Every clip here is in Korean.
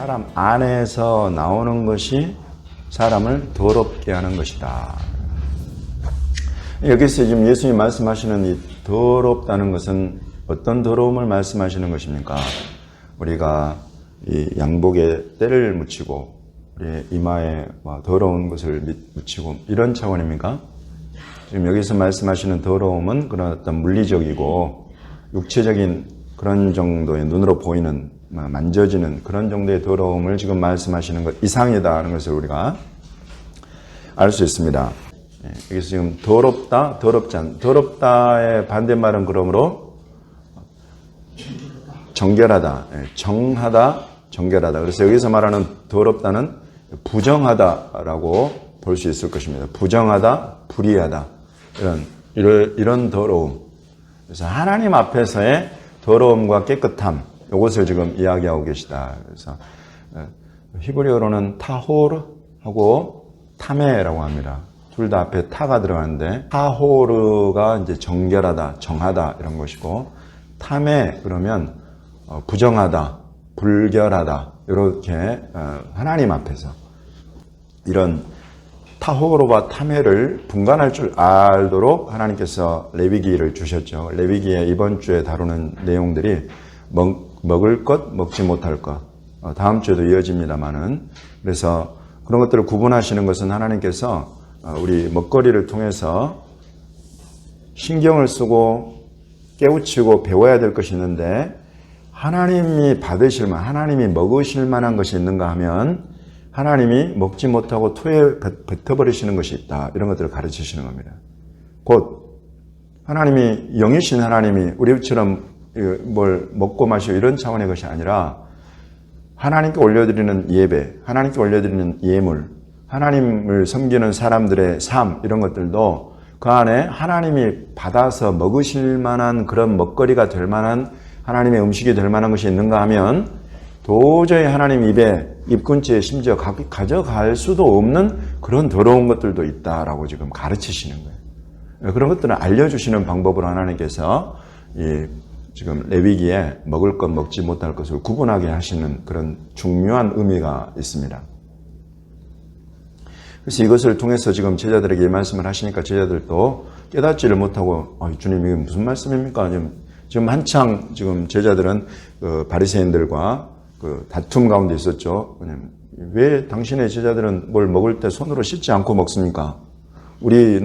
사람 안에서 나오는 것이 사람을 더럽게 하는 것이다. 여기서 지금 예수님 말씀하시는 이 더럽다는 것은 어떤 더러움을 말씀하시는 것입니까? 우리가 이 양복에 때를 묻히고 우리 이마에 더러운 것을 묻히고 이런 차원입니까? 지금 여기서 말씀하시는 더러움은 그런 어떤 물리적이고 육체적인 그런 정도의 눈으로 보이는 만져지는 그런 정도의 더러움을 지금 말씀하시는 것 이상이다라는 것을 우리가 알 수 있습니다. 여기서 지금 더럽다, 더럽지 않다. 더럽다의 반대말은 그러므로 정결하다, 정하다, 정결하다. 그래서 여기서 말하는 더럽다는 부정하다라고 볼 수 있을 것입니다. 부정하다, 불의하다. 이런 더러움. 그래서 하나님 앞에서의 더러움과 깨끗함, 이것을 지금 이야기하고 계시다. 그래서 히브리어로는 타호르하고 타메라고 합니다. 둘 다 앞에 타가 들어가는데 타호르가 이제 정결하다, 정하다 이런 것이고 타메 그러면 부정하다, 불결하다 이렇게 하나님 앞에서 이런 타호르와 타메를 분간할 줄 알도록 하나님께서 레위기를 주셨죠. 레위기에 이번 주에 다루는 내용들이 먹을 것, 먹지 못할 것 다음 주에도 이어집니다만은 그래서 그런 것들을 구분하시는 것은 하나님께서 우리 먹거리를 통해서 신경을 쓰고 깨우치고 배워야 될 것이 있는데 하나님이 받으실 만, 하나님이 먹으실 만한 것이 있는가 하면 하나님이 먹지 못하고 토에 뱉어버리시는 것이 있다. 이런 것들을 가르치시는 겁니다. 곧 하나님이 영이신 하나님이 우리처럼 뭘 먹고 마시고 이런 차원의 것이 아니라 하나님께 올려드리는 예배, 하나님께 올려드리는 예물, 하나님을 섬기는 사람들의 삶 이런 것들도 그 안에 하나님이 받아서 먹으실 만한 그런 먹거리가 될 만한 하나님의 음식이 될 만한 것이 있는가 하면 도저히 하나님 입 근처에 심지어 가져갈 수도 없는 그런 더러운 것들도 있다라고 지금 가르치시는 거예요. 그런 것들을 알려주시는 방법으로 하나님께서 지금 레위기에 먹을 것 먹지 못할 것을 구분하게 하시는 그런 중요한 의미가 있습니다. 그래서 이것을 통해서 지금 제자들에게 이 말씀을 하시니까 제자들도 깨닫지를 못하고 주님 이게 무슨 말씀입니까? 지금 한창 지금 제자들은 바리새인들과 다툼 가운데 있었죠. 왜 당신의 제자들은 뭘 먹을 때 손으로 씻지 않고 먹습니까? 우리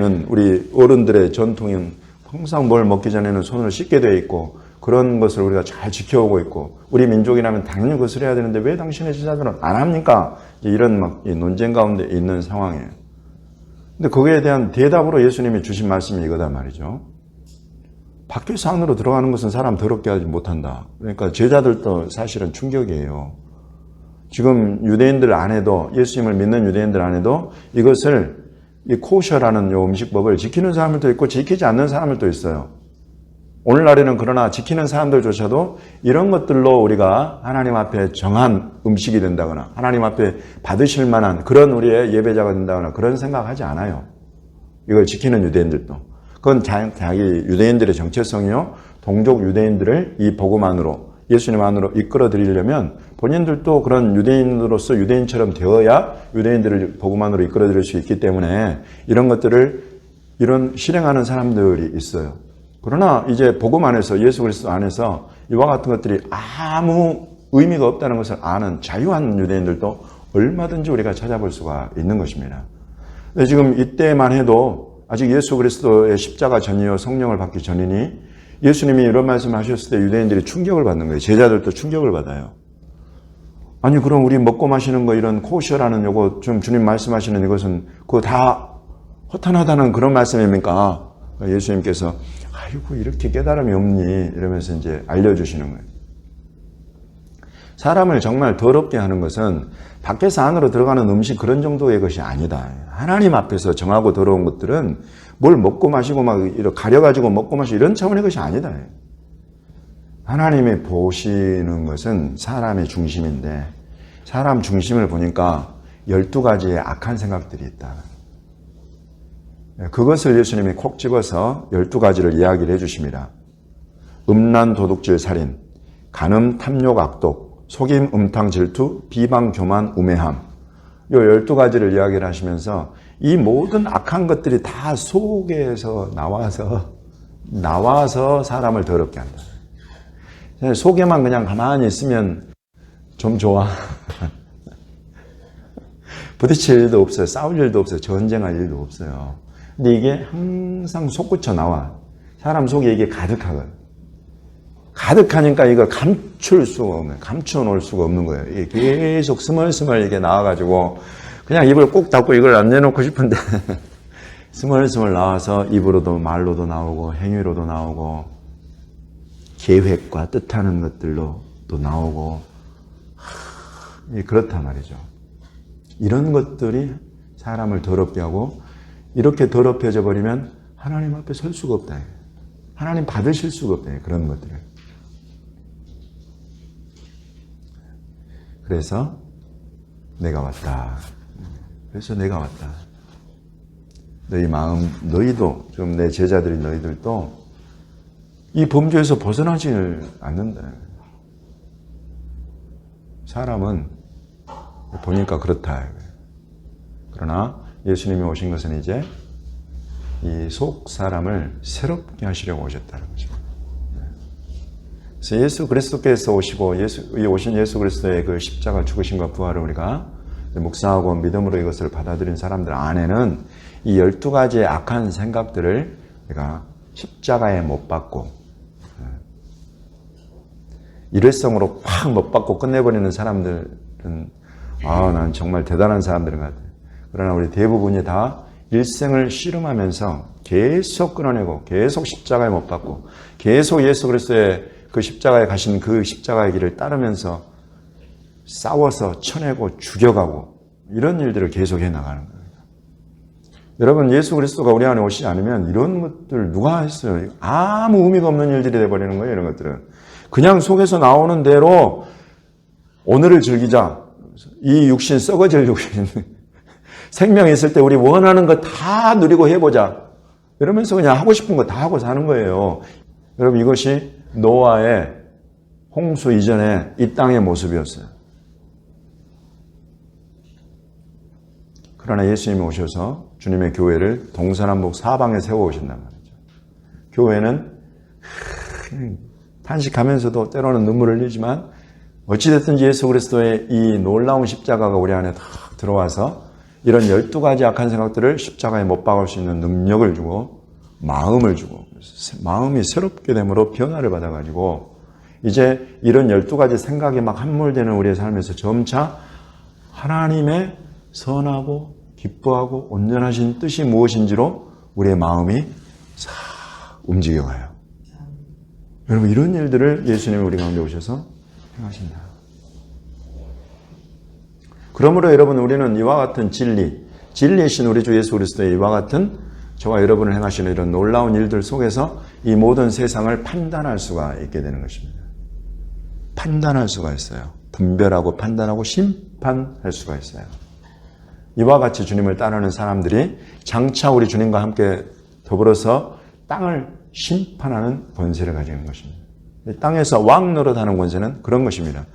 어른들의 전통은 항상 뭘 먹기 전에는 손을 씻게 되어 있고 그런 것을 우리가 잘 지켜오고 있고 우리 민족이라면 당연히 그것을 해야 되는데 왜 당신의 제자들은 안 합니까? 이런 논쟁 가운데 있는 상황이에요. 근데 거기에 대한 대답으로 예수님이 주신 말씀이 이거다 말이죠. 밖에서 안으로 들어가는 것은 사람 더럽게 하지 못한다. 그러니까 제자들도 사실은 충격이에요. 지금 유대인들 안에도 예수님을 믿는 유대인들 안에도 이것을 이 코셔라는 요 음식법을 지키는 사람들도 있고 지키지 않는 사람들도 있어요. 오늘날에는 그러나 지키는 사람들조차도 이런 것들로 우리가 하나님 앞에 정한 음식이 된다거나 하나님 앞에 받으실 만한 그런 우리의 예배자가 된다거나 그런 생각하지 않아요. 이걸 지키는 유대인들도. 그건 자기 유대인들의 정체성이요. 동족 유대인들을 이 복음 안으로 예수님 안으로 이끌어 드리려면 본인들도 그런 유대인으로서 유대인처럼 되어야 유대인들을 복음 안으로 이끌어 드릴 수 있기 때문에 이런 것들을 실행하는 사람들이 있어요. 그러나 이제 복음 안에서 예수 그리스도 안에서 이와 같은 것들이 아무 의미가 없다는 것을 아는 자유한 유대인들도 얼마든지 우리가 찾아볼 수가 있는 것입니다. 지금 이때만 해도 아직 예수 그리스도의 십자가 전이요 성령을 받기 전이니 예수님이 이런 말씀을 하셨을 때 유대인들이 충격을 받는 거예요. 제자들도 충격을 받아요. 아니 그럼 우리 먹고 마시는 거 이런 코셔라는 요거 좀 주님 말씀하시는 이것은 그거 다 허탄하다는 그런 말씀입니까? 예수님께서 아이고 이렇게 깨달음이 없니? 이러면서 이제 알려주시는 거예요. 사람을 정말 더럽게 하는 것은 밖에서 안으로 들어가는 음식 그런 정도의 것이 아니다. 하나님 앞에서 정하고 더러운 것들은 뭘 먹고 마시고 막 이렇게 가려가지고 먹고 마시고 이런 차원의 것이 아니다. 하나님이 보시는 것은 사람의 중심인데 사람 중심을 보니까 12가지의 악한 생각들이 있다. 그것을 예수님이 콕 집어서 12가지를 이야기를 해주십니다. 음란, 도둑질, 살인, 간음, 탐욕, 악독, 속임, 음탕, 질투, 비방, 교만, 우매함. 요 12가지를 이야기를 하시면서 이 모든 악한 것들이 다 속에서 나와서 사람을 더럽게 한다. 속에만 그냥 가만히 있으면 좀 좋아. 부딪힐 일도 없어요. 싸울 일도 없어요. 전쟁할 일도 없어요. 근데 이게 항상 솟구쳐 나와. 사람 속에 이게 가득하거든. 가득하니까 이걸 감출 수가 없는, 감춰놓을 수가 없는 거예요. 이게 계속 스멀스멀 이게 나와가지고 그냥 입을 꼭 닫고 이걸 안 내놓고 싶은데 스멀스멀 나와서 입으로도 말로도 나오고 행위로도 나오고 계획과 뜻하는 것들로 또 나오고 그렇단 말이죠. 이런 것들이 사람을 더럽게 하고 이렇게 더럽혀져 버리면 하나님 앞에 설 수가 없다. 하나님 받으실 수가 없다. 그런 것들을. 그래서 내가 왔다. 그래서 내가 왔다. 너희 마음, 너희도, 지금 내 제자들인 너희들도 이 범죄에서 벗어나지를 않는다. 사람은 보니까 그렇다. 그러나 예수님이 오신 것은 이제 이 속 사람을 새롭게 하시려고 오셨다는 거죠. 그래서 예수 그리스도께서 오시고 오신 예수 그리스도의 그 십자가 죽으심과 부활을 우리가 묵상하고 믿음으로 이것을 받아들인 사람들 안에는 이 12가지의 악한 생각들을 내가 십자가에 못 박고 일회성으로 팍 못 박고 끝내버리는 사람들은 난 정말 대단한 사람들인 것 같아요. 그러나 우리 대부분이 다 일생을 씨름하면서 계속 끊어내고 계속 십자가에 못 박고 계속 예수 그리스도의 그 십자가에 가신 그 십자가의 길을 따르면서 싸워서 쳐내고 죽여가고 이런 일들을 계속 해나가는 거예요. 여러분, 예수 그리스도가 우리 안에 오시지 않으면 이런 것들 누가 했어요? 아무 의미가 없는 일들이 돼버리는 거예요. 이런 것들은 그냥 속에서 나오는 대로 오늘을 즐기자. 이 육신, 썩어질 육신 생명이 있을 때 우리 원하는 거 다 누리고 해보자. 이러면서 그냥 하고 싶은 거 다 하고 사는 거예요. 여러분, 이것이 노아의 홍수 이전에 이 땅의 모습이었어요. 그러나 예수님이 오셔서 주님의 교회를 동서남북 사방에 세워오신단 말이죠. 교회는 탄식하면서도 때로는 눈물을 흘리지만 어찌됐든지 예수 그리스도의 이 놀라운 십자가가 우리 안에 탁 들어와서 이런 12가지 악한 생각들을 십자가에 못 박을 수 있는 능력을 주고 마음을 주고 마음이 새롭게 됨으로 변화를 받아가지고 이제 이런 12가지 생각이 막 함몰되는 우리의 삶에서 점차 하나님의 선하고 기뻐하고 온전하신 뜻이 무엇인지로 우리의 마음이 싹 움직여가요. 여러분, 이런 일들을 예수님이 우리 가운데 오셔서 행하신다. 그러므로 여러분, 우리는 이와 같은 진리이신 우리 주 예수 그리스도의 이와 같은 저와 여러분을 행하시는 이런 놀라운 일들 속에서 이 모든 세상을 판단할 수가 있게 되는 것입니다. 판단할 수가 있어요. 분별하고 판단하고 심판할 수가 있어요. 이와 같이 주님을 따르는 사람들이 장차 우리 주님과 함께 더불어서 땅을 심판하는 권세를 가지는 것입니다. 땅에서 왕 노릇하는 권세는 그런 것입니다.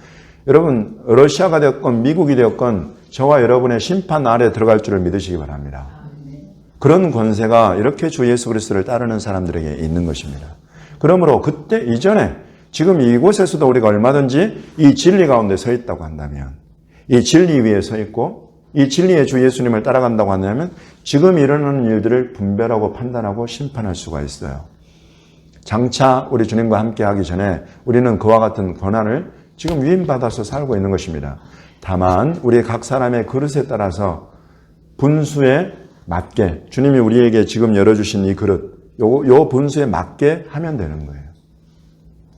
여러분, 러시아가 되었건 미국이 되었건 저와 여러분의 심판 아래 들어갈 줄을 믿으시기 바랍니다. 그런 권세가 이렇게 주 예수 그리스도를 따르는 사람들에게 있는 것입니다. 그러므로 그때 이전에 지금 이곳에서도 우리가 얼마든지 이 진리 가운데 서 있다고 한다면, 이 진리 위에 서 있고 이 진리의 주 예수님을 따라간다고 한다면 지금 일어나는 일들을 분별하고 판단하고 심판할 수가 있어요. 장차 우리 주님과 함께 하기 전에 우리는 그와 같은 권한을 지금 위임받아서 살고 있는 것입니다. 다만 우리 각 사람의 그릇에 따라서 분수에 맞게 주님이 우리에게 지금 열어주신 이 그릇, 요 분수에 맞게 하면 되는 거예요.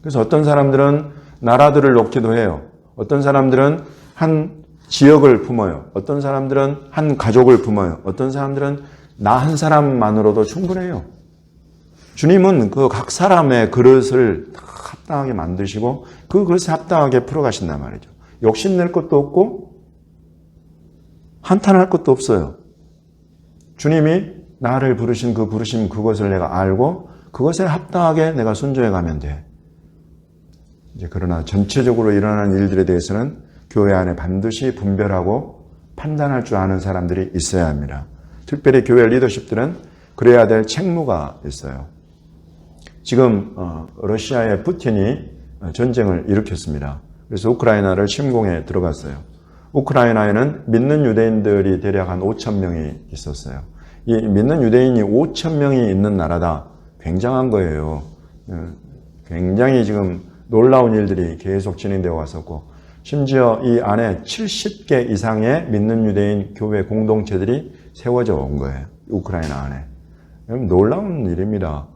그래서 어떤 사람들은 나라들을 놓기도 해요. 어떤 사람들은 한 지역을 품어요. 어떤 사람들은 한 가족을 품어요. 어떤 사람들은 나 한 사람만으로도 충분해요. 주님은 그 각 사람의 그릇을 합당하게 만드시고 그 그릇에 합당하게 풀어가신단 말이죠. 욕심낼 것도 없고 한탄할 것도 없어요. 주님이 나를 부르신 그 부르심 그것을 내가 알고 그것에 합당하게 내가 순종해 가면 돼. 이제 그러나 전체적으로 일어나는 일들에 대해서는 교회 안에 반드시 분별하고 판단할 줄 아는 사람들이 있어야 합니다. 특별히 교회 리더십들은 그래야 될 책무가 있어요. 지금 러시아의 푸틴이 전쟁을 일으켰습니다. 그래서 우크라이나를 침공에 들어갔어요. 우크라이나에는 믿는 유대인들이 대략 한 5천 명이 있었어요. 이 믿는 유대인이 5천 명이 있는 나라다. 굉장한 거예요. 굉장히 지금 놀라운 일들이 계속 진행되어 왔었고, 심지어 이 안에 70개 이상의 믿는 유대인 교회 공동체들이 세워져 온 거예요. 우크라이나 안에. 놀라운 일입니다.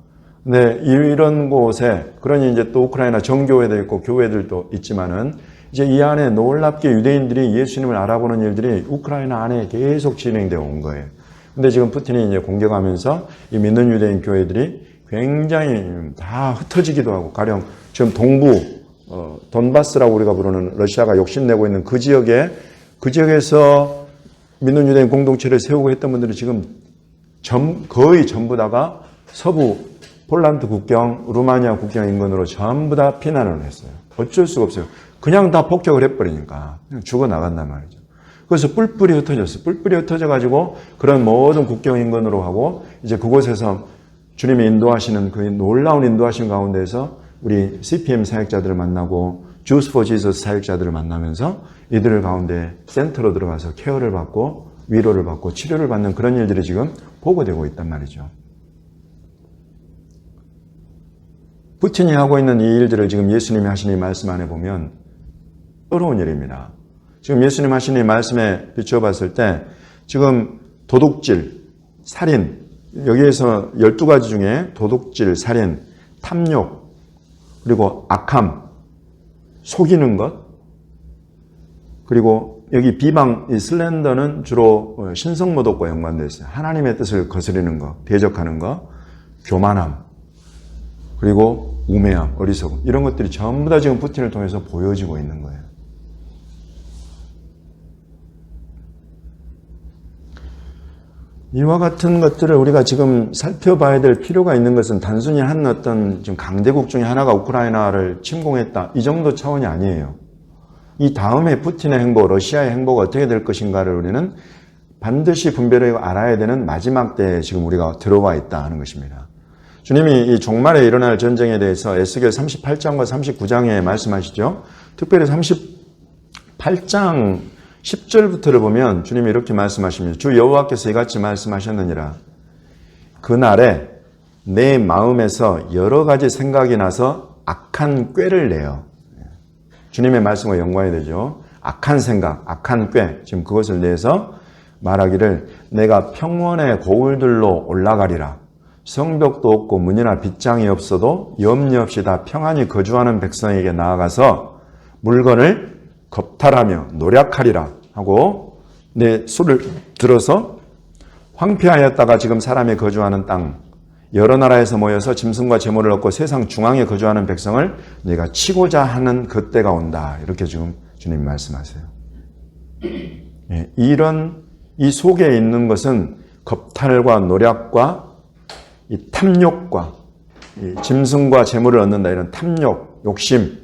근데 이런 곳에, 그러니 이제 또 우크라이나 정교회도 있고 교회들도 있지만은, 이제 이 안에 놀랍게 유대인들이 예수님을 알아보는 일들이 우크라이나 안에 계속 진행되어 온 거예요. 근데 지금 푸틴이 이제 공격하면서 이 믿는 유대인 교회들이 굉장히 다 흩어지기도 하고, 가령 지금 동부, 돈바스라고 우리가 부르는 러시아가 욕심내고 있는 그 지역에서 믿는 유대인 공동체를 세우고 했던 분들이 지금 거의 전부 다가 서부 폴란드 국경, 루마니아 국경 인근으로 전부 다 피난을 했어요. 어쩔 수가 없어요. 그냥 다 폭격을 해버리니까 그냥 죽어나간단 말이죠. 그래서 뿔뿔이 흩어졌어요. 뿔뿔이 흩어져가지고 그런 모든 국경 인근으로 하고, 이제 그곳에서 주님이 인도하시는 그 놀라운 인도하신 가운데에서 우리 CPM 사역자들을 만나고 Jews for Jesus 사역자들을 만나면서 이들 가운데 센터로 들어가서 케어를 받고 위로를 받고 치료를 받는 그런 일들이 지금 보고되고 있단 말이죠. 푸틴이 하고 있는 이 일들을 지금 예수님이 하신 이 말씀 안에 보면 어려운 일입니다. 지금 예수님 하신 이 말씀에 비추어 봤을 때 지금 도둑질, 살인, 여기에서 12가지 중에 도둑질, 살인, 탐욕, 그리고 악함, 속이는 것, 그리고 여기 비방, 이 슬렌더는 주로 신성모독과 연관되어 있어요. 하나님의 뜻을 거스리는 것, 대적하는 것, 교만함, 그리고 우매함, 어리석음, 이런 것들이 전부 다 지금 푸틴을 통해서 보여지고 있는 거예요. 이와 같은 것들을 우리가 지금 살펴봐야 될 필요가 있는 것은 단순히 한 어떤 지금 강대국 중에 하나가 우크라이나를 침공했다, 이 정도 차원이 아니에요. 이 다음에 푸틴의 행보, 러시아의 행보가 어떻게 될 것인가를 우리는 반드시 분별하고 알아야 되는 마지막 때에 지금 우리가 들어와 있다 하는 것입니다. 주님이 이 종말에 일어날 전쟁에 대해서 에스겔 38장과 39장에 말씀하시죠. 특별히 38장 10절부터를 보면 주님이 이렇게 말씀하십니다. 주 여호와께서 이같이 말씀하셨느니라. 그날에 내 마음에서 여러 가지 생각이 나서 악한 꾀를 내요. 주님의 말씀과 연관이 되죠. 악한 생각, 악한 꾀, 지금 그것을 내서 말하기를 내가 평원의 고울들로 올라가리라. 성벽도 없고 문이나 빗장이 없어도 염려 없이 다 평안히 거주하는 백성에게 나아가서 물건을 겁탈하며 노략하리라 하고, 내 수를 들어서 황폐하였다가 지금 사람이 거주하는 땅, 여러 나라에서 모여서 짐승과 제물을 얻고 세상 중앙에 거주하는 백성을 내가 치고자 하는 그때가 온다. 이렇게 지금 주님 말씀하세요. 이 속에 있는 것은 겁탈과 노략과 이 탐욕과 이 짐승과 제물을 얻는다, 이런 탐욕, 욕심,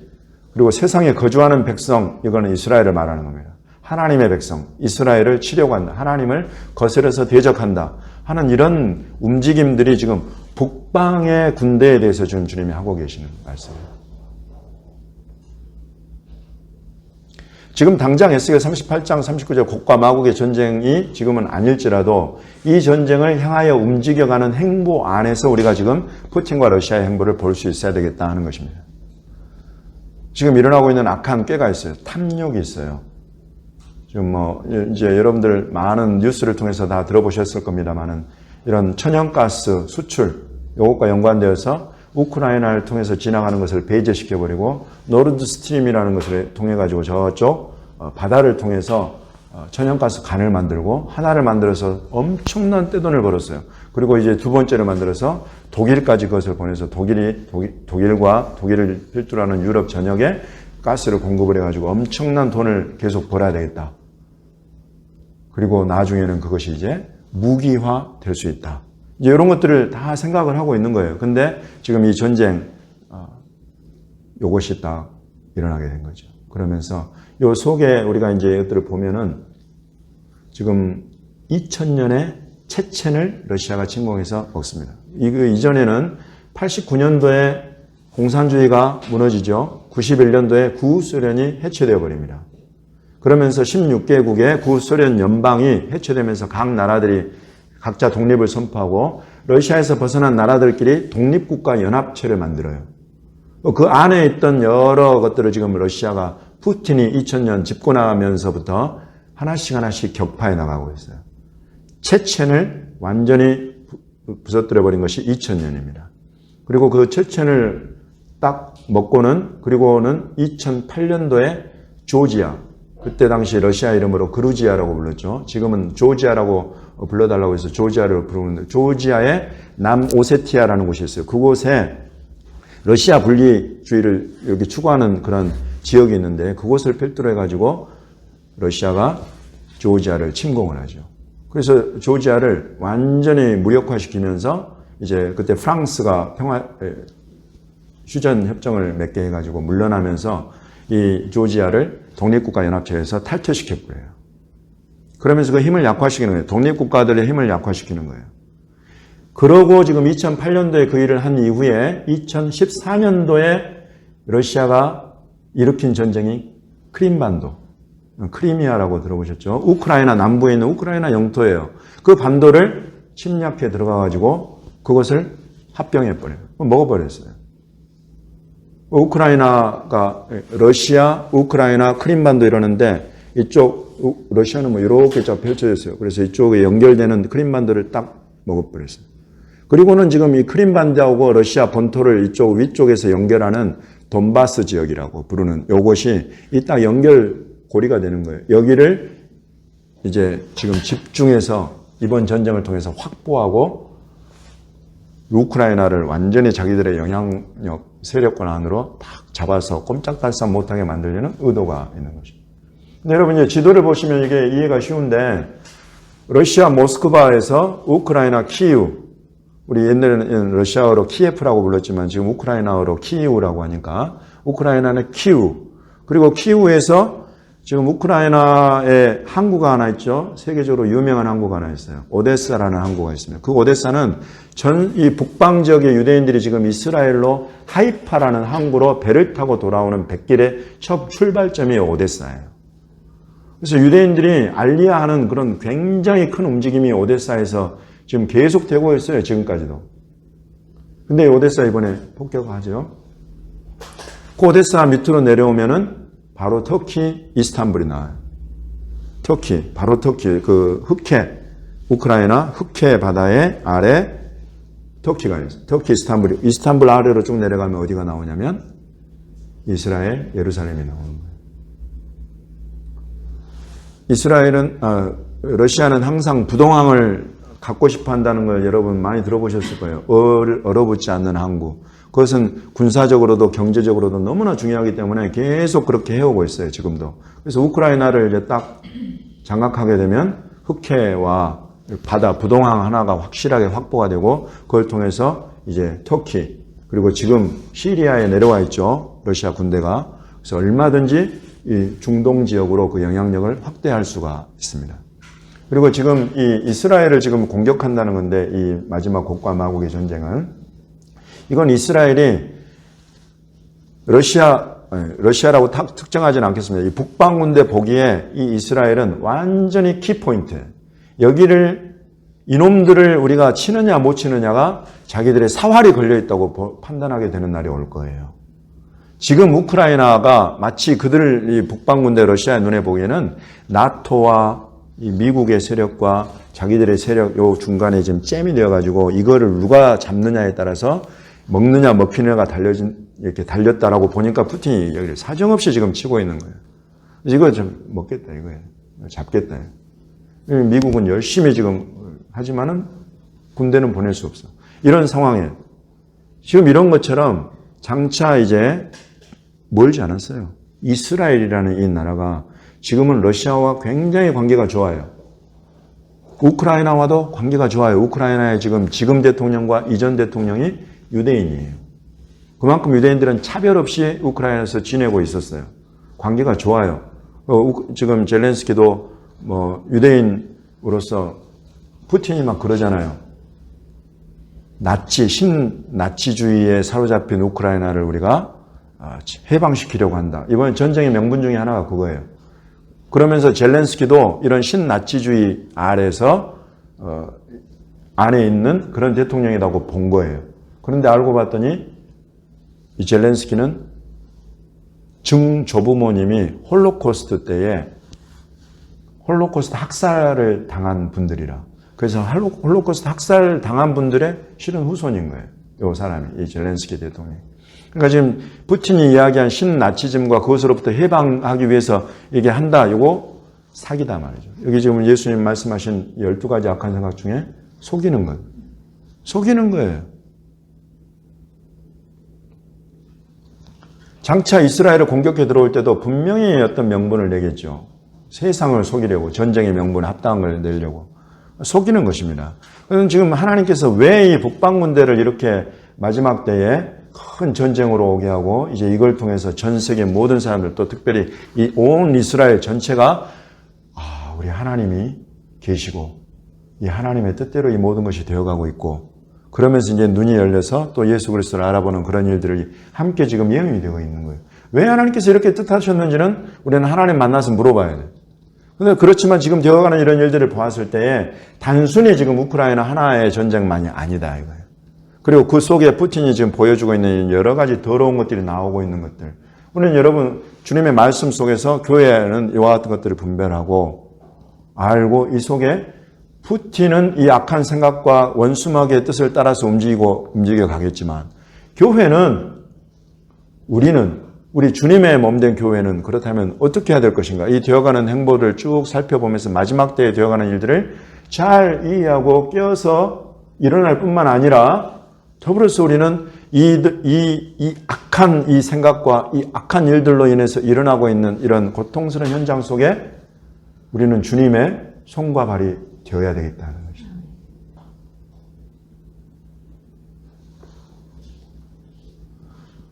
그리고 세상에 거주하는 백성, 이거는 이스라엘을 말하는 겁니다. 하나님의 백성, 이스라엘을 치려고 한다, 하나님을 거스려서 대적한다 하는 이런 움직임들이 지금 북방의 군대에 대해서 지금 주님이 하고 계시는 말씀입니다. 지금 당장 에스겔 38장 39절 곡과 마곡의 전쟁이 지금은 아닐지라도 이 전쟁을 향하여 움직여가는 행보 안에서 우리가 지금 푸틴과 러시아의 행보를 볼 수 있어야 되겠다 하는 것입니다. 지금 일어나고 있는 악한 꾀가 있어요. 탐욕이 있어요. 지금 이제 여러분들 많은 뉴스를 통해서 다 들어보셨을 겁니다만은 이런 천연가스 수출, 이것과 연관되어서 우크라이나를 통해서 지나가는 것을 배제시켜버리고 노르드 스트림이라는 것을 통해가지고 저쪽 바다를 통해서 천연가스 간을 만들고 하나를 만들어서 엄청난 떼돈을 벌었어요. 그리고 이제 두 번째를 만들어서 독일까지 그것을 보내서 독일과 독일을 필두로 하는 유럽 전역에 가스를 공급을 해가지고 엄청난 돈을 계속 벌어야 되겠다. 그리고 나중에는 그것이 이제 무기화 될 수 있다. 이제 이런 것들을 다 생각을 하고 있는 거예요. 근데 지금 이 전쟁, 요것이 딱 일어나게 된 거죠. 그러면서 요 속에 우리가 이제 이것들을 보면은 지금 2000년에 체첸을 러시아가 침공해서 먹습니다. 이거 이전에는 89년도에 공산주의가 무너지죠. 91년도에 구소련이 해체되어 버립니다. 그러면서 16개국의 구소련 연방이 해체되면서 각 나라들이 각자 독립을 선포하고 러시아에서 벗어난 나라들끼리 독립국가 연합체를 만들어요. 그 안에 있던 여러 것들을 지금 러시아가 푸틴이 2000년 집권하면서부터 하나씩 격파해 나가고 있어요. 체첸을 완전히 부서뜨려버린 것이 2000년입니다. 그리고 그 체첸을 딱 먹고는 그리고는 2008년도에 조지아, 그때 당시 러시아 이름으로 그루지아라고 불렀죠. 지금은 조지아라고 불러달라고 해서 조지아를 부르는데 조지아의 남오세티아라는 곳이 있어요. 그곳에 러시아 분리주의를 여기 추구하는 그런 지역이 있는데 그곳을 필두로 해가지고 러시아가 조지아를 침공을 하죠. 그래서 조지아를 완전히 무력화시키면서 이제 그때 프랑스가 휴전 협정을 맺게 해가지고 물러나면서 이 조지아를 독립국가 연합체에서 탈퇴시켰고요. 그러면서 그 힘을 약화시키는 거예요. 독립국가들의 힘을 약화시키는 거예요. 그러고 지금 2008년도에 그 일을 한 이후에 2014년도에 러시아가 일으킨 전쟁이 크림반도, 크리미아라고 들어보셨죠? 우크라이나 남부에 있는 우크라이나 영토예요. 그 반도를 침략해 들어가가지고 그것을 합병해버려요. 먹어버렸어요. 우크라이나가 러시아, 우크라이나, 크림반도 이러는데 이쪽 러시아는 뭐 이렇게 쫙 펼쳐져 있어요. 그래서 이쪽에 연결되는 크림반도를 딱 먹어버렸어요. 그리고는 지금 이 크림반도하고 러시아 본토를 이쪽 위쪽에서 연결하는 돈바스 지역이라고 부르는 요것이 이 딱 연결고리가 되는 거예요. 여기를 이제 지금 집중해서 이번 전쟁을 통해서 확보하고 우크라이나를 완전히 자기들의 영향력 세력권 안으로 딱 잡아서 꼼짝달싹 못하게 만들려는 의도가 있는 거죠. 근데 여러분 이제 지도를 보시면 이게 이해가 쉬운데 러시아 모스크바에서 우크라이나 키이우, 우리 옛날에는 러시아어로 키예프라고 불렀지만 지금 우크라이나어로 키이우라고 하니까 우크라이나는 키우, 그리고 키우에서 지금 우크라이나에 항구가 하나 있죠. 세계적으로 유명한 항구가 하나 있어요. 오데사라는 항구가 있습니다. 그 오데사는 전 이 북방 지역의 유대인들이 지금 이스라엘로 하이파라는 항구로 배를 타고 돌아오는 백길의 첫 출발점이 오데사예요. 그래서 유대인들이 알리야하는 그런 굉장히 큰 움직임이 오데사에서 지금 계속되고 있어요. 지금까지도. 근데 오데사 이번에 폭격하죠. 그 오데사 밑으로 내려오면은 바로 터키 이스탄불이 나와요. 터키, 바로 터키, 그 흑해, 우크라이나 흑해 바다의 아래 터키가 있어요. 터키 이스탄불이, 이스탄불 아래로 쭉 내려가면 어디가 나오냐면 이스라엘, 예루살렘이 나오는 거예요. 이스라엘은, 러시아는 항상 부동항을 갖고 싶어 한다는 걸 여러분 많이 들어보셨을 거예요. 얼어붙지 않는 항구. 그것은 군사적으로도 경제적으로도 너무나 중요하기 때문에 계속 그렇게 해오고 있어요. 지금도. 그래서 우크라이나를 이제 딱 장악하게 되면 흑해와 바다, 부동항 하나가 확실하게 확보가 되고 그걸 통해서 이제 터키 그리고 지금 시리아에 내려와 있죠. 러시아 군대가. 그래서 얼마든지 이 중동 지역으로 그 영향력을 확대할 수가 있습니다. 그리고 지금 이 이스라엘을 지금 공격한다는 건데 이 마지막 곡과 마곡의 전쟁은 이건 이스라엘이 러시아라고 특정하지는 않겠습니다. 이 북방군대 보기에 이 이스라엘은 완전히 키포인트예요. 여기를 이놈들을 우리가 치느냐 못 치느냐가 자기들의 사활이 걸려있다고 판단하게 되는 날이 올 거예요. 지금 우크라이나가 마치 그들 이 북방군대 러시아의 눈에 보기에는 나토와 이 미국의 세력과 자기들의 세력 요 중간에 지금 잼이 되어가지고 이거를 누가 잡느냐에 따라서 먹느냐 먹히느냐가 이렇게 달렸다라고 보니까 푸틴이 여기를 사정없이 지금 치고 있는 거예요. 이거 좀 먹겠다 이거예요. 잡겠다. 미국은 열심히 지금 하지만은 군대는 보낼 수 없어. 이런 상황에 지금 이런 것처럼 장차 이제 멀지 않았어요. 이스라엘이라는 이 나라가 지금은 러시아와 굉장히 관계가 좋아요. 우크라이나와도 관계가 좋아요. 우크라이나의 지금 대통령과 이전 대통령이 유대인이에요. 그만큼 유대인들은 차별 없이 우크라이나에서 지내고 있었어요. 관계가 좋아요. 지금 젤렌스키도 유대인으로서 푸틴이 막 그러잖아요. 신나치주의에 사로잡힌 우크라이나를 우리가 해방시키려고 한다. 이번 전쟁의 명분 중에 하나가 그거예요. 그러면서 젤렌스키도 이런 신나치주의 아래서 안에 있는 그런 대통령이라고 본 거예요. 그런데 알고 봤더니 이 젤렌스키는 증조부모님이 홀로코스트 학살을 당한 분들이라. 그래서 홀로코스트 학살 당한 분들의 실은 후손인 거예요. 이 사람이, 이 젤렌스키 대통령이. 그러니까 지금 푸틴이 이야기한 신나치즘과 그것으로부터 해방하기 위해서 이게 한다. 이거 사기다 말이죠. 여기 지금 예수님 말씀하신 12가지 악한 생각 중에 속이는 거예요. 속이는 거예요. 장차 이스라엘을 공격해 들어올 때도 분명히 어떤 명분을 내겠죠. 세상을 속이려고, 전쟁의 명분에 합당한 걸 내려고. 속이는 것입니다. 그럼 지금 하나님께서 왜 이 북방군대를 이렇게 마지막 때에 큰 전쟁으로 오게 하고 이제 이걸 통해서 전 세계 모든 사람들 또 특별히 이 온 이스라엘 전체가 우리 하나님이 계시고 이 하나님의 뜻대로 이 모든 것이 되어가고 있고 그러면서 이제 눈이 열려서 또 예수 그리스도를 알아보는 그런 일들이 함께 지금 예언이 되어 있는 거예요. 왜 하나님께서 이렇게 뜻하셨는지는 우리는 하나님 만나서 물어봐야 돼요. 근데 그렇지만 지금 되어가는 이런 일들을 보았을 때에 단순히 지금 우크라이나 하나의 전쟁만이 아니다 이거예요. 그리고 그 속에 푸틴이 지금 보여주고 있는 여러 가지 더러운 것들이 나오고 있는 것들. 우리는 여러분 주님의 말씀 속에서 교회는 이와 같은 것들을 분별하고 알고 이 속에 푸틴은 이 악한 생각과 원수막의 뜻을 따라서 움직여 가겠지만 우리 주님의 몸된 교회는 그렇다면 어떻게 해야 될 것인가? 이 되어가는 행보를 쭉 살펴보면서 마지막 때에 되어가는 일들을 잘 이해하고 껴서 일어날 뿐만 아니라 더불어서 우리는 이 악한 이 생각과 이 악한 일들로 인해서 일어나고 있는 이런 고통스러운 현장 속에 우리는 주님의 손과 발이 되어야 되겠다는 것입니다.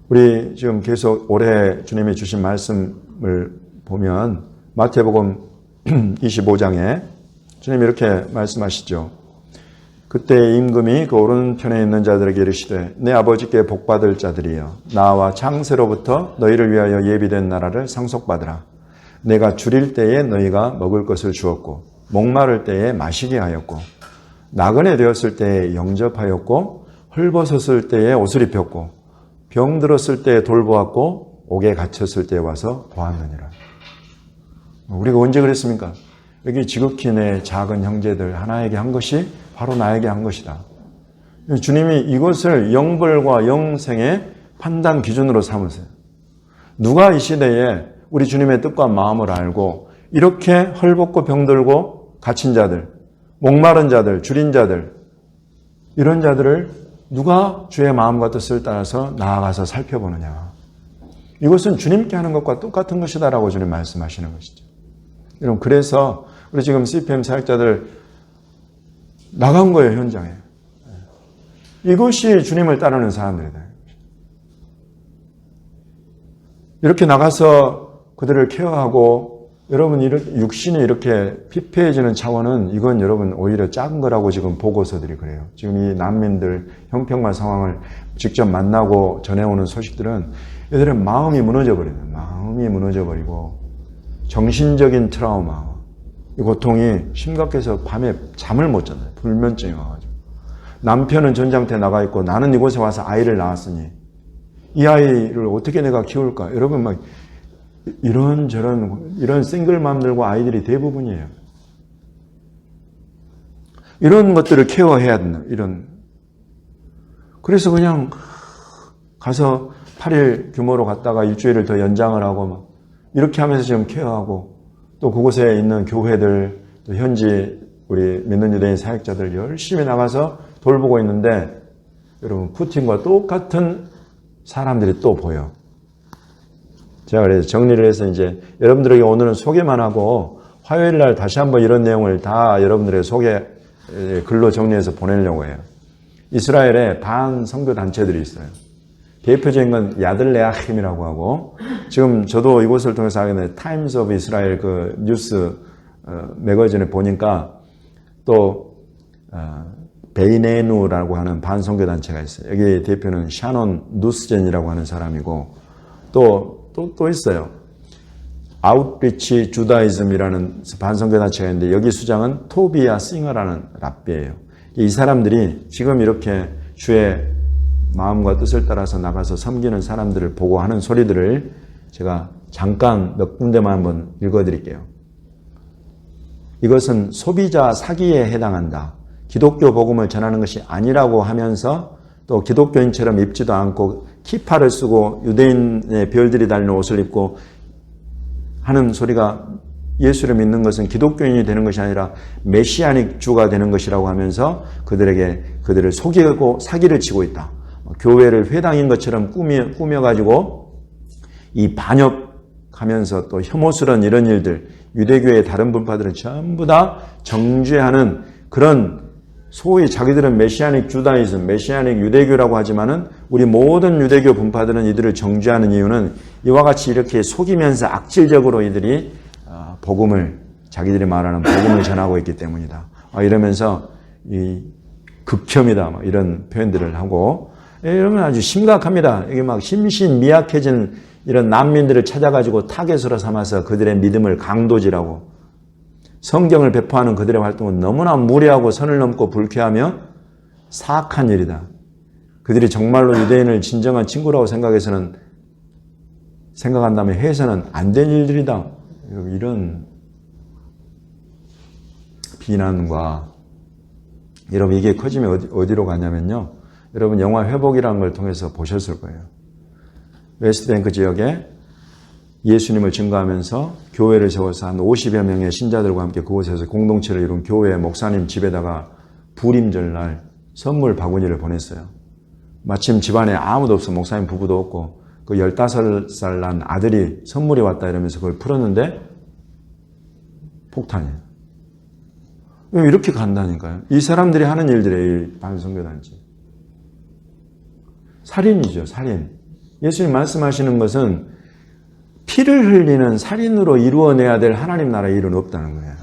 우리 지금 계속 올해 주님이 주신 말씀을 보면 마태복음 25장에 주님이 이렇게 말씀하시죠. 그때 임금이 그 오른편에 있는 자들에게 이르시되 내 아버지께 복받을 자들이여 나와 창세로부터 너희를 위하여 예비된 나라를 상속받으라. 내가 줄일 때에 너희가 먹을 것을 주었고 목마를 때에 마시게 하였고 나그네 되었을 때에 영접하였고 헐벗었을 때에 옷을 입혔고 병들었을 때에 돌보았고 옥에 갇혔을 때에 와서 보았느니라. 우리가 언제 그랬습니까? 여기 지극히 내 작은 형제들 하나에게 한 것이 바로 나에게 한 것이다. 주님이 이것을 영벌과 영생의 판단 기준으로 삼으세요. 누가 이 시대에 우리 주님의 뜻과 마음을 알고 이렇게 헐벗고 병들고 갇힌 자들, 목마른 자들, 줄인 자들 이런 자들을 누가 주의 마음과 뜻을 따라서 나아가서 살펴보느냐. 이것은 주님께 하는 것과 똑같은 것이다라고 주님 말씀하시는 것이죠. 여러분 그래서 우리 지금 CPM 사역자들 나간 거예요, 현장에. 이것이 주님을 따르는 사람들이다. 이렇게 나가서 그들을 케어하고 여러분 육신이 이렇게 피폐해지는 차원은 이건 여러분 오히려 작은 거라고 지금 보고서들이 그래요. 지금 이 난민들 형평만 상황을 직접 만나고 전해오는 소식들은 얘들은 마음이 무너져버리는 마음이 무너져버리고 정신적인 트라우마 이 고통이 심각해서 밤에 잠을 못 자요. 불면증이 와가지고. 남편은 전장터에 나가 있고 나는 이곳에 와서 아이를 낳았으니 이 아이를 어떻게 내가 키울까? 여러분 막 이런 싱글맘들과 아이들이 대부분이에요. 이런 것들을 케어해야 된다. 그래서 그냥 가서 8일 규모로 갔다가 일주일을 더 연장을 하고 막 이렇게 하면서 지금 케어하고 또 그곳에 있는 교회들, 또 현지 우리 믿는 유대인 사역자들 열심히 나가서 돌보고 있는데 여러분 푸틴과 똑같은 사람들이 또 보여. 제가 그래서 정리를 해서 이제 여러분들에게 오늘은 소개만 하고 화요일 날 다시 한번 이런 내용을 다 여러분들에게 소개 글로 정리해서 보내려고 해요. 이스라엘에 반 선교 단체들이 있어요. 대표적인 건 야들레아힘이라고 하고, 지금 저도 이곳을 통해서 하게 된 타임스 오브 이스라엘 그 뉴스 매거진에 보니까 또 베이네누라고 하는 반선교 단체가 있어요. 여기 대표는 샤논 누스젠이라고 하는 사람이고, 또 있어요. 아웃리치 주다이즘이라는 반선교 단체가 있는데, 여기 수장은 토비아 싱어라는 랍비예요. 이 사람들이 지금 이렇게 주의 마음과 뜻을 따라서 나가서 섬기는 사람들을 보고 하는 소리들을 제가 잠깐 몇 군데만 한번 읽어드릴게요. 이것은 소비자 사기에 해당한다. 기독교 복음을 전하는 것이 아니라고 하면서 또 기독교인처럼 입지도 않고 키파를 쓰고 유대인의 별들이 달린 옷을 입고 하는 소리가, 예수를 믿는 것은 기독교인이 되는 것이 아니라 메시아닉 주가 되는 것이라고 하면서 그들을 속이고 사기를 치고 있다. 교회를 회당인 것처럼 꾸며가지고 이 반역하면서 또 혐오스러운 이런 일들, 유대교의 다른 분파들은 전부 다 정죄하는 그런, 소위 자기들은 메시아닉 주다이즘, 메시아닉 유대교라고 하지만은 우리 모든 유대교 분파들은 이들을 정죄하는 이유는 이와 같이 이렇게 속이면서 악질적으로 이들이 복음을, 자기들이 말하는 복음을 전하고 있기 때문이다. 이러면서 이 극혐이다, 이런 표현들을 하고, 이러면 아주 심각합니다. 이게 막 심신미약해진 이런 난민들을 찾아가지고 타겟으로 삼아서 그들의 믿음을 강도질하고, 성경을 배포하는 그들의 활동은 너무나 무례하고 선을 넘고 불쾌하며 사악한 일이다. 그들이 정말로 유대인을 진정한 친구라고 생각한다면 해서는 안 된 일들이다. 이런 비난과, 여러분 이게 커지면 어디로 가냐면요. 여러분 영화 회복이라는 걸 통해서 보셨을 거예요. 웨스트뱅크 지역에 예수님을 증거하면서 교회를 세워서 한 50여 명의 신자들과 함께 그곳에서 공동체를 이룬 교회 목사님 집에다가 불임절날 선물 바구니를 보냈어요. 마침 집안에 아무도 없어. 목사님 부부도 없고 그 15살 난 아들이 선물이 왔다 이러면서 그걸 풀었는데 폭탄이에요. 이렇게 간다니까요. 이 사람들이 하는 일들이에요. 이 반선교단체. 살인이죠. 살인. 예수님 말씀하시는 것은 피를 흘리는 살인으로 이루어내야 될 하나님 나라의 일은 없다는 거예요.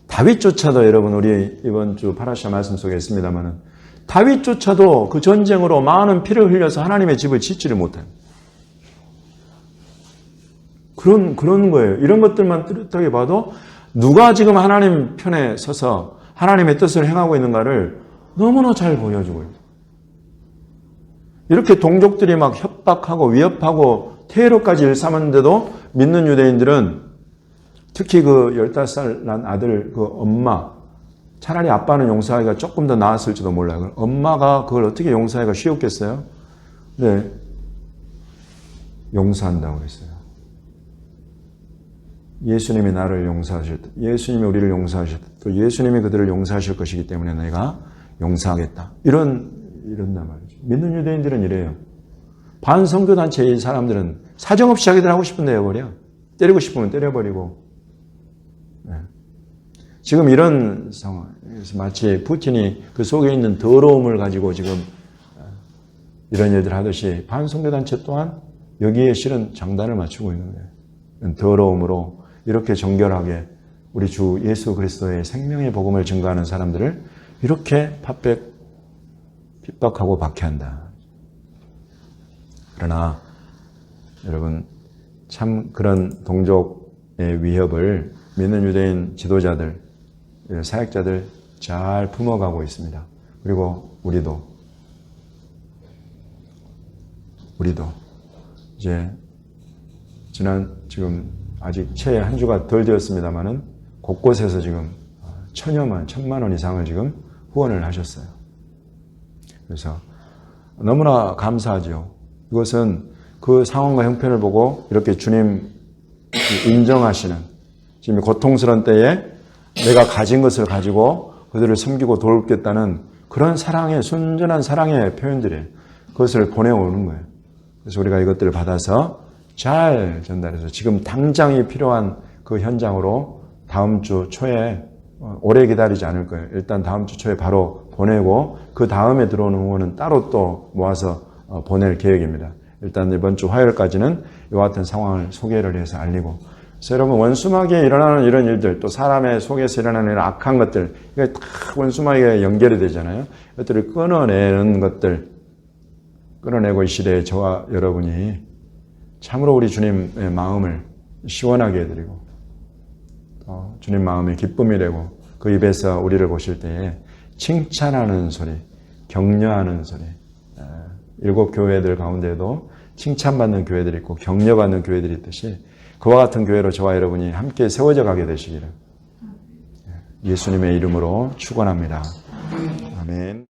다윗조차도, 여러분 우리 이번 주 파라샤 말씀 속에 있습니다만은, 다윗조차도 그 전쟁으로 많은 피를 흘려서 하나님의 집을 짓지를 못해요. 그런 거예요. 이런 것들만 뚜렷하게 봐도 누가 지금 하나님 편에 서서 하나님의 뜻을 행하고 있는가를 너무나 잘 보여주고 있어요. 이렇게 동족들이 막 협박하고 위협하고 테러까지 일삼았는데도 믿는 유대인들은, 특히 그 15살 난 아들 그 엄마, 차라리 아빠는 용서하기가 조금 더 나았을지도 몰라요. 엄마가 그걸 어떻게 용서하기가 쉬웠겠어요? 네, 용서한다고 그랬어요. 예수님이 나를 용서하셨다. 예수님이 우리를 용서하셨다. 또 예수님이 그들을 용서하실 것이기 때문에 내가 용서하겠다. 이런단 말이죠. 믿는 유대인들은 이래요. 반선교단체의 사람들은 사정없이 자기들 하고 싶은 데 해버려. 때리고 싶으면 때려버리고. 네. 지금 이런 상황에서 마치 푸틴이 그 속에 있는 더러움을 가지고 지금 이런 일들 하듯이 반선교단체 또한 여기에 실은 장단을 맞추고 있는 거예요. 더러움으로 이렇게 정결하게 우리 주 예수 그리스도의 생명의 복음을 증거하는 사람들을 이렇게 핍박하고 박해한다. 그러나 여러분 참 그런 동족의 위협을 믿는 유대인 지도자들, 사역자들 잘 품어가고 있습니다. 그리고 우리도 이제 지금 아직 채 한 주가 덜 되었습니다만은 곳곳에서 지금 천만 원 이상을 지금 후원을 하셨어요. 그래서 너무나 감사하죠. 이것은 그 상황과 형편을 보고 이렇게 주님 인정하시는, 지금 고통스러운 때에 내가 가진 것을 가지고 그들을 섬기고 돕겠다는 그런 사랑의, 순전한 사랑의 표현들이에요. 그것을 보내오는 거예요. 그래서 우리가 이것들을 받아서 잘 전달해서 지금 당장이 필요한 그 현장으로 다음 주 초에, 오래 기다리지 않을 거예요. 일단 다음 주 초에 바로 보내고 그 다음에 들어오는 후원은 따로 또 모아서 보낼 계획입니다. 일단 이번 주 화요일까지는 이와 같은 상황을 소개를 해서 알리고, 그래서 여러분 원수마귀에 일어나는 이런 일들, 또 사람의 속에서 일어나는 이런 악한 것들, 이게 다 원수마귀에 연결이 되잖아요. 이것들을 끊어내는 것들, 끊어내고 이 시대에 저와 여러분이 참으로 우리 주님의 마음을 시원하게 해드리고, 주님 마음의 기쁨이 되고, 그 입에서 우리를 보실 때에 칭찬하는 소리, 격려하는 소리, 7 교회들 가운데도 칭찬받는 교회들이 있고 격려받는 교회들이 있듯이 그와 같은 교회로 저와 여러분이 함께 세워져 가게 되시기를 예수님의 이름으로 축원합니다. 아멘.